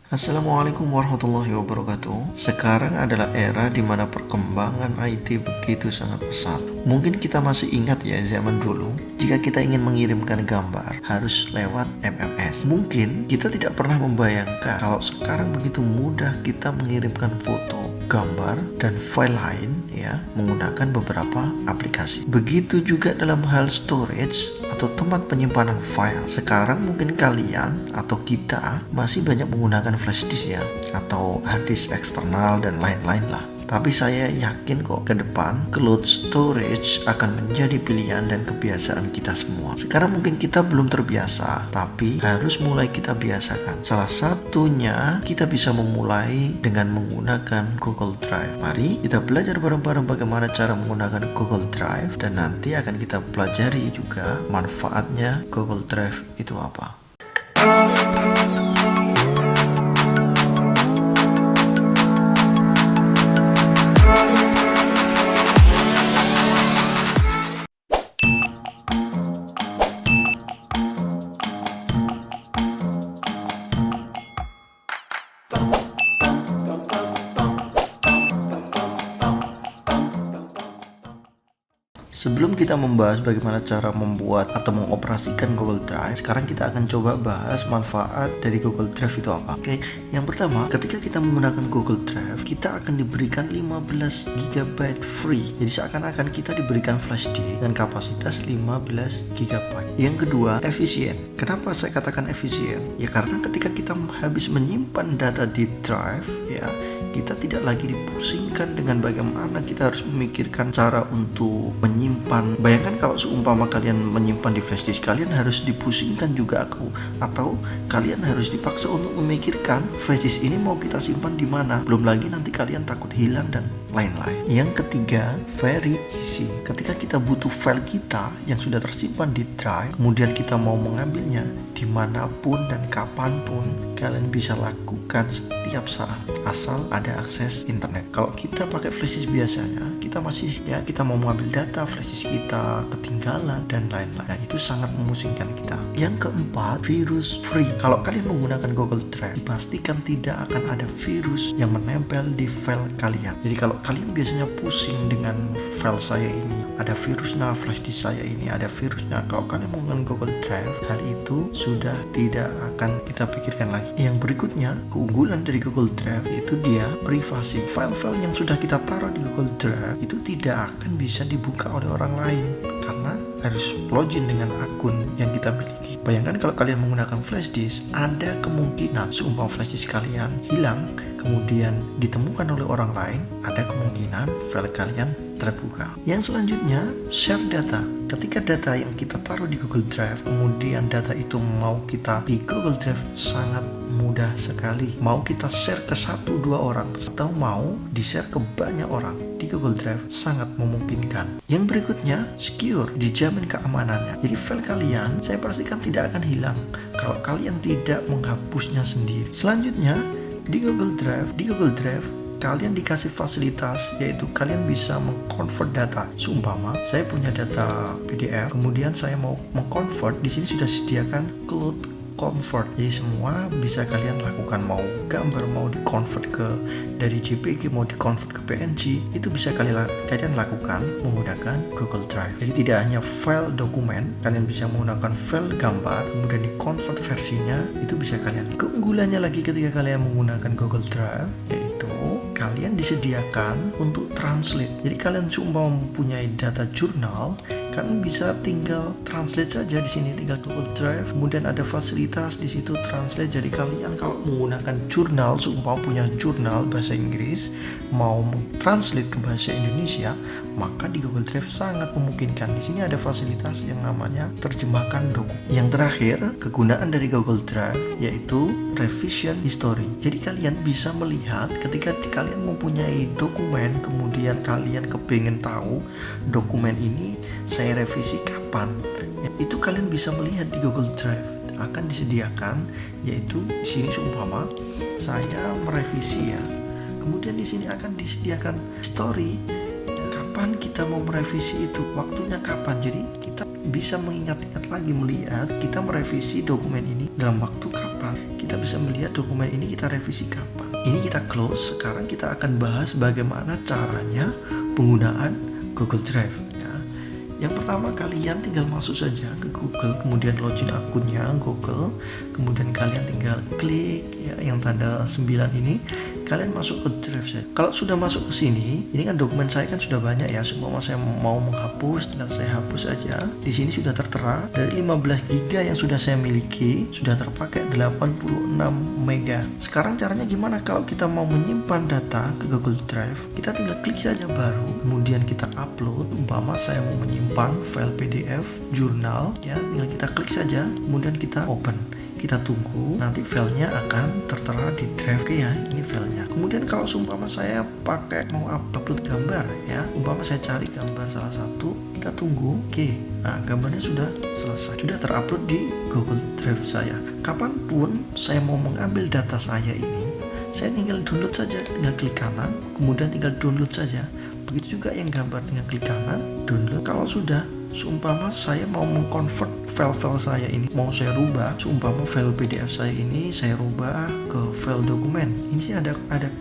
Assalamualaikum warahmatullahi wabarakatuh. Sekarang adalah era di mana perkembangan IT begitu sangat pesat. Mungkin kita masih ingat ya zaman dulu, jika kita ingin mengirimkan gambar harus lewat MMS. Mungkin kita tidak pernah membayangkan kalau sekarang begitu mudah kita mengirimkan foto, gambar, dan file lain ya menggunakan beberapa aplikasi. Begitu juga dalam hal storage atau tempat penyimpanan file. Sekarang mungkin kalian atau kita masih banyak menggunakan flash disk ya, atau hard disk eksternal dan lain-lain lah. Tapi saya yakin kok ke depan cloud storage akan menjadi pilihan dan kebiasaan kita semua. Sekarang mungkin kita belum terbiasa, tapi harus mulai kita biasakan. Salah satunya kita bisa memulai dengan menggunakan Google Drive. Mari kita belajar bareng-bareng bagaimana cara menggunakan Google Drive, dan nanti akan kita pelajari juga manfaatnya Google Drive itu apa. Sebelum kita membahas bagaimana cara membuat atau mengoperasikan Google Drive, sekarang kita akan coba bahas manfaat dari Google Drive itu apa. Oke, yang pertama, ketika kita menggunakan Google Drive, kita akan diberikan 15 GB free. Jadi seakan-akan kita diberikan flash disk dengan kapasitas 15 GB. Yang kedua, efisien. Kenapa saya katakan efisien? Ya karena ketika kita habis menyimpan data di drive, ya kita tidak lagi dipusingkan dengan bagaimana kita harus memikirkan cara untuk menyimpan. Bayangkan kalau seumpama kalian menyimpan di flash disk, kalian harus dipusingkan juga atau kalian harus dipaksa untuk memikirkan flash disk ini mau kita simpan di mana. Belum lagi nanti kalian takut hilang dan lain-lain. Yang ketiga, very easy. Ketika kita butuh file kita yang sudah tersimpan di drive, kemudian kita mau mengambilnya dimanapun dan kapanpun, kalian bisa lakukan setiap saat asal ada akses internet. Kalau kita pakai flash disk biasanya, kita mau mengambil data flash disk kita ketinggalan dan lain-lain. Nah, itu sangat memusingkan kita. Yang keempat, virus free. Kalau kalian menggunakan Google Drive, dipastikan tidak akan ada virus yang menempel di file kalian. Jadi kalau kalian biasanya pusing dengan file saya ini, ada virusnya, flash disk saya ini ada virusnya. Kalau kalian menggunakan Google Drive, hal itu sudah tidak akan kita pikirkan lagi. Yang berikutnya, keunggulan dari Google Drive itu dia privasi. File-file yang sudah kita taruh di Google Drive itu tidak akan bisa dibuka oleh orang lain karena harus login dengan akun yang kita miliki. Bayangkan kalau kalian menggunakan flash disk, ada kemungkinan seumpama flash disk kalian hilang kemudian ditemukan oleh orang lain, ada kemungkinan file kalian terbuka. Yang selanjutnya, share data. Ketika data yang kita taruh di Google Drive, kemudian data itu mau kita di Google Drive, sangat mudah sekali. Mau kita share ke 1-2 orang atau mau di-share ke banyak orang di Google Drive, sangat memungkinkan. Yang berikutnya, secure, dijamin keamanannya. Jadi file kalian, saya pastikan tidak akan hilang kalau kalian tidak menghapusnya sendiri. Selanjutnya, di Google Drive kalian dikasih fasilitas, yaitu kalian bisa mengconvert data. Seumpama saya punya data PDF, kemudian saya mau mengconvert, di sini sudah disediakan cloud convert. Jadi semua bisa kalian lakukan, mau gambar mau di-convert dari JPG, mau di-convert ke PNG, itu bisa kalian lakukan menggunakan Google Drive. Jadi tidak hanya file dokumen, kalian bisa menggunakan file gambar, kemudian di-convert versinya, itu bisa kalian. Keunggulannya lagi ketika kalian menggunakan Google Drive, yaitu kalian disediakan untuk translate. Jadi kalian cuma mempunyai data jurnal, kalian bisa tinggal translate saja di sini, tinggal Google Drive. Kemudian ada fasilitas di situ translate. Jadi kalian kalau menggunakan jurnal, seumpama punya jurnal bahasa Inggris, mau translate ke bahasa Indonesia, maka di Google Drive sangat memungkinkan. Di sini ada fasilitas yang namanya terjemahkan dokumen. Yang terakhir, kegunaan dari Google Drive yaitu revision history. Jadi kalian bisa melihat ketika kalian mempunyai dokumen, kemudian kalian kepengen tahu dokumen ini saya revisi kapan, ya, itu kalian bisa melihat di Google Drive. Akan disediakan, yaitu di sini seumpama saya merevisi ya, kemudian di sini akan disediakan story, ya, kapan kita mau merevisi itu, waktunya kapan. Jadi kita bisa mengingat-ingat lagi, melihat kita merevisi dokumen ini dalam waktu kapan. Kita bisa bisa melihat dokumen ini kita revisi kapan. Ini kita close. Sekarang kita akan bahas bagaimana caranya penggunaan Google Drive ya. Yang pertama, kalian tinggal masuk saja ke Google, kemudian login akunnya Google, kemudian kalian tinggal klik ya yang tanda 9 ini. Kalian masuk ke Drive saya. Kalau sudah masuk ke sini, ini kan dokumen saya kan sudah banyak ya. Semua saya mau menghapus, tinggal saya hapus saja. Di sini sudah tertera dari 15 GB yang sudah saya miliki, sudah terpakai 86 MB. Sekarang caranya gimana kalau kita mau menyimpan data ke Google Drive? Kita tinggal klik saja baru, kemudian kita upload. Umpama saya mau menyimpan file PDF jurnal ya, tinggal kita klik saja, kemudian kita open. Kita tunggu, nanti filenya akan tertera di drive. Oke ya, ini filenya. Kemudian kalau seumpama saya pakai mau upload gambar ya, umpama saya cari gambar salah satu, kita tunggu. Oke, nah gambarnya sudah selesai, sudah terupload di Google Drive saya. Kapanpun saya mau mengambil data saya ini, saya tinggal download saja, tinggal klik kanan, kemudian tinggal download saja. Begitu juga yang gambar, tinggal klik kanan, download. Kalau sudah, seumpama saya mau mengconvert file-file saya ini, mau saya rubah, seumpama file PDF saya ini saya rubah ke file dokumen. Ini sih ada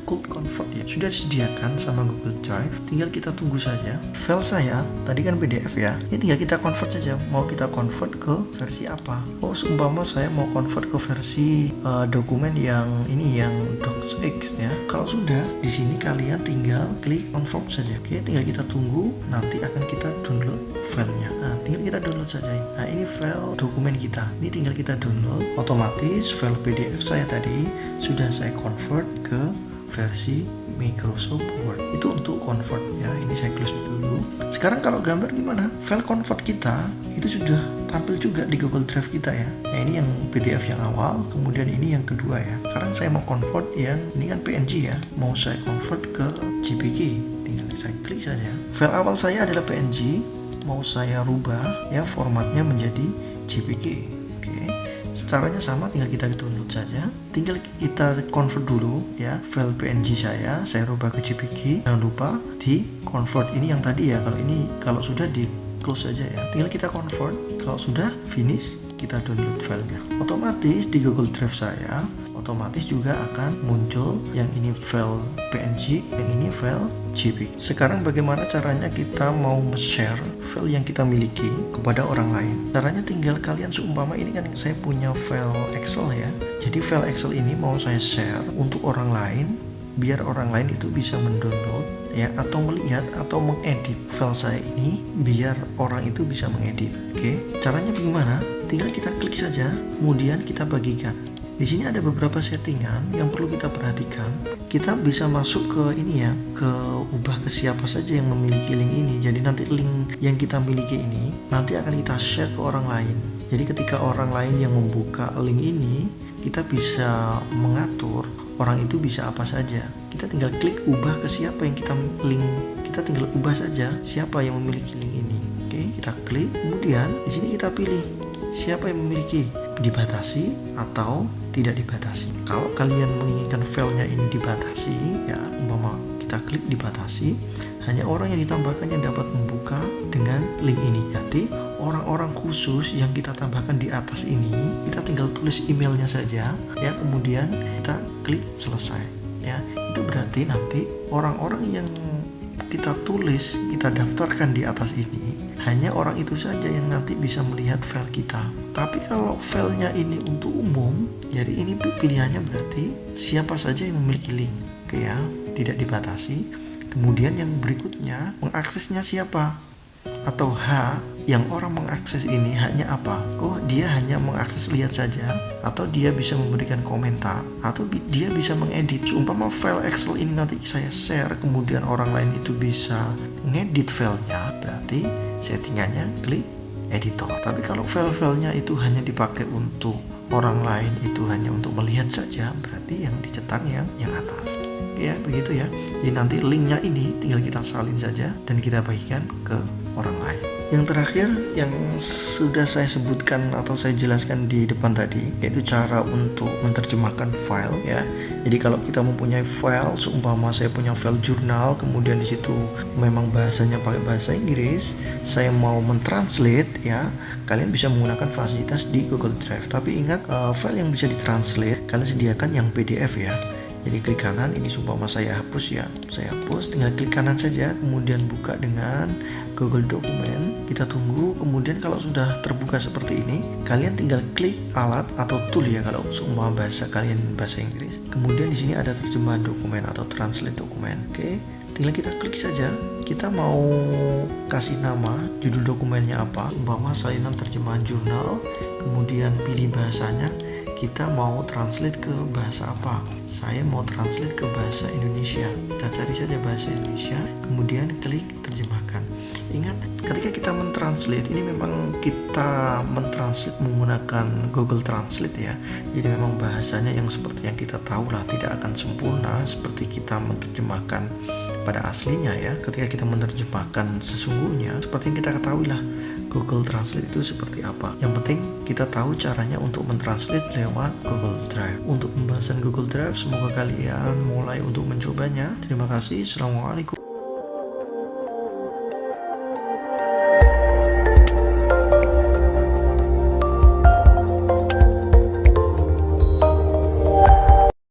cold convert ya, sudah disediakan sama Google Drive. Tinggal kita tunggu saja. File saya tadi kan PDF ya, ini tinggal kita convert saja. Mau kita convert ke versi apa? Oh, seumpama saya mau convert ke versi dokumen yang ini, yang docx ya. Kalau sudah, di sini kalian tinggal klik convert saja. Oke, tinggal kita tunggu, nanti akan kita download filenya. Nah, tinggal kita download saja. Nah, ini file dokumen kita. Ini tinggal kita download. Otomatis file PDF saya tadi sudah saya convert ke versi Microsoft Word. Itu untuk convert ya. Ini saya close dulu. Sekarang kalau gambar gimana? File convert kita itu sudah tampil juga di Google Drive kita ya. Nah, ini yang PDF yang awal, kemudian ini yang kedua ya. Sekarang saya mau convert yang ini kan PNG ya. Mau saya convert ke JPG. Tinggal saya klik saja. File awal saya adalah PNG. Mau saya rubah ya formatnya menjadi JPG. Oke. Caranya sama, tinggal kita download saja. Tinggal kita convert dulu ya file PNG saya rubah ke JPG. Jangan lupa di convert ini yang tadi ya. Kalau sudah di close saja ya. Tinggal kita convert. Kalau sudah finish, kita download filenya. Otomatis di Google Drive saya otomatis juga akan muncul yang ini file PNG, yang ini file JPG. Sekarang bagaimana caranya kita mau share file yang kita miliki kepada orang lain? Caranya tinggal kalian, seumpama ini kan saya punya file Excel ya. Jadi file Excel ini mau saya share untuk orang lain, biar orang lain itu bisa mendownload ya, atau melihat atau mengedit file saya ini, biar orang itu bisa mengedit. Oke, caranya bagaimana? Tinggal kita klik saja, kemudian kita bagikan. Di sini ada beberapa settingan yang perlu kita perhatikan. Kita bisa masuk ke ini ya, ke ubah ke siapa saja yang memiliki link ini. Jadi nanti link yang kita miliki ini nanti akan kita share ke orang lain. Jadi ketika orang lain yang membuka link ini, kita bisa mengatur orang itu bisa apa saja. Kita tinggal klik ubah ke siapa yang kita link. Kita tinggal ubah saja siapa yang memiliki link ini. Oke, kita klik. Kemudian di sini kita pilih siapa yang memiliki, dibatasi atau tidak dibatasi. Kalau kalian menginginkan filenya ini dibatasi ya, umpama kita klik dibatasi, hanya orang yang ditambahkan yang dapat membuka dengan link ini. Nanti orang-orang khusus yang kita tambahkan di atas ini, kita tinggal tulis emailnya saja ya, kemudian kita klik selesai ya. Itu berarti nanti orang-orang yang kita tulis, kita daftarkan di atas ini, hanya orang itu saja yang nanti bisa melihat file kita. Tapi kalau filenya ini untuk umum, jadi ini pilihannya berarti siapa saja yang memiliki link, oke ya, tidak dibatasi. Kemudian yang berikutnya, mengaksesnya siapa? Atau H, yang orang mengakses ini hanya apa? Oh, dia hanya mengakses lihat saja, atau dia bisa memberikan komentar, atau dia bisa mengedit. Seumpama file Excel ini nanti saya share, kemudian orang lain itu bisa ngedit filenya, berarti settingannya klik editor. Tapi kalau file-filenya itu hanya dipakai untuk orang lain, itu hanya untuk melihat saja, berarti yang dicetak yang atas. Ya, begitu ya. Jadi nanti linknya ini tinggal kita salin saja dan kita bagikan ke orang lain. Yang terakhir yang sudah saya sebutkan atau saya jelaskan di depan tadi, yaitu cara untuk menerjemahkan file ya. Jadi kalau kita mempunyai file, seumpama saya punya file jurnal, kemudian di situ memang bahasanya pakai bahasa Inggris, saya mau mentranslate ya kalian bisa menggunakan fasilitas di Google Drive. Tapi ingat, file yang bisa ditranslate kalian sediakan yang PDF ya. Jadi klik kanan, ini sumpama saya hapus ya, saya hapus, tinggal klik kanan saja, kemudian buka dengan Google Dokumen. Kita tunggu, kemudian kalau sudah terbuka seperti ini, kalian tinggal klik alat atau tool ya kalau seumpama bahasa kalian bahasa Inggris. Kemudian di sini ada terjemahan dokumen atau translate dokumen. Oke, tinggal kita klik saja. Kita mau kasih nama, judul dokumennya apa, umpama salinan terjemahan jurnal, kemudian pilih bahasanya. Kita mau translate ke bahasa apa? Saya mau translate ke bahasa Indonesia. Kita cari saja bahasa Indonesia, kemudian klik terjemahkan. Ingat, ketika kita mentranslate, ini memang kita mentranslate menggunakan Google Translate ya. Jadi memang bahasanya yang seperti yang kita tahu lah, tidak akan sempurna seperti kita menerjemahkan pada aslinya ya. Ketika kita menerjemahkan sesungguhnya, seperti yang kita ketahui lah, Google Translate itu seperti apa. Yang penting kita tahu caranya untuk mentranslate lewat Google Drive. Untuk pembahasan Google Drive, semoga kalian mulai untuk mencobanya. Terima kasih. Assalamualaikum.